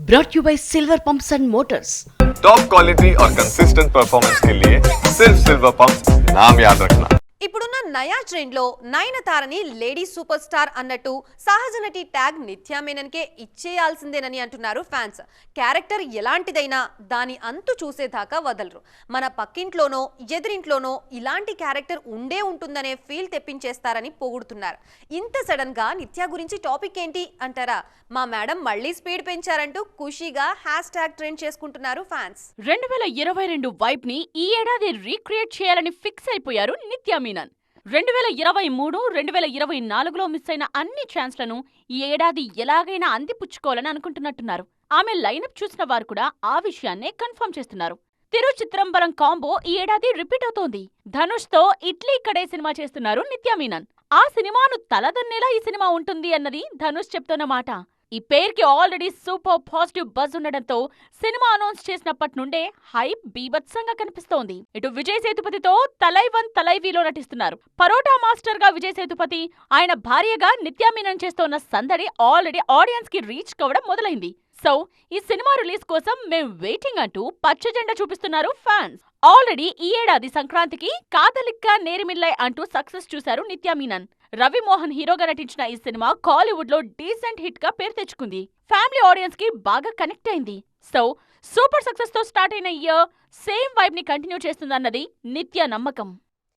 brought you by Silver Pumps and Motors. Top quality और consistent performance के लिए सिर्फ सिल्वर पंप्स नाम याद रखना. ఇప్పుడున్న నయా ట్రెండ్ లో నయనతారని లేడీ సూపర్ స్టార్ అన్నట్టు సహజ నటి ట్యాగ్ నిత్యా మేనన్ కే ఇచ్చేయాల్సిందేనని అంటున్నారు ఫ్యాన్స్. క్యారెక్టర్ ఎలాంటిదైనా దాని అంతు చూసేదాకా వదలరు. మన పక్కింట్లోనో ఎదురింట్లోనో ఇలాంటి క్యారెక్టర్ ఉండే ఉంటుందనే ఫీల్ తెప్పించేస్తారని పొగుడుతున్నారు. ఇంత సడన్ గా నిత్యా గురించి టాపిక్ ఏంటి అంటారా? మా మేడం మళ్ళీ స్పీడ్ పెంచారంటూ ఖుషీగా హ్యాష్ ట్యాగ్ ట్రెండ్ చేసుకుంటున్నారు ఫ్యాన్స్. 2022 వైబ్ ని ఈ ఏడాది రీక్రియేట్ చేయాలని ఫిక్స్ అయిపోయారు నిత్యా మీనన్. 2023, 2024లో మిస్ అయిన అన్ని ఛాన్స్లను ఈ ఏడాది ఎలాగైనా అందిపుచ్చుకోవాలని అనుకుంటున్నట్టున్నారు. ఆమె లైనప్ చూసిన వారు కూడా ఆ విషయాన్నే కన్ఫర్మ్ చేస్తున్నారు. తిరు చిత్రంబరం కాంబో ఈ ఏడాది రిపీట్ అవుతోంది. ధనుష్ తో ఇడ్లీ కడే సినిమా చేస్తున్నారు నిత్యా మీనన్. ఆ సినిమాను తలదన్నేలా ఈ సినిమా ఉంటుంది అన్నది ధనుష్ చెప్తున్న మాట. ఈ పేరుకి ఆల్రెడీ సూపర్ పాజిటివ్ బజ్ ఉండడంతో సినిమా అనౌన్స్ చేసినప్పటి నుండే హైప్ బీభత్సంగా కనిపిస్తోంది. ఇటు విజయ్ సేతుపతితో తలైవన్ తలైవీలో నటిస్తున్నారు. పరోటా మాస్టర్ గా విజయ్ సేతుపతి, ఆయన భార్యగా నిత్యా మీనన్ చేస్తోన్న సందడి ఆల్రెడీ ఆడియన్స్ కి రీచ్ కావడం మొదలైంది. సో ఈ సినిమా రిలీజ్ కోసం మేం వెయిటింగ్ అంటూ పచ్చ జెండా చూపిస్తున్నారు ఫ్యాన్స్. ఆల్రెడీ ఈ ఏడాది సంక్రాంతికి కాదలిక్క నేరిమిల్లై అంటూ సక్సెస్ చూశారు నిత్యా మీనన్. రవి మోహన్ హీరోగా నటించిన ఈ సినిమా కాలీవుడ్ లో డీసెంట్ హిట్ గా పేరు తెచ్చుకుంది. ఫ్యామిలీ ఆడియన్స్ కి బాగా కనెక్ట్ అయింది. సో సూపర్ సక్సెస్ తో స్టార్ట్ అయిన ఇయర్ సేమ్ వైబ్ ని కంటిన్యూ చేస్తుందన్నది నిత్య నమ్మకం.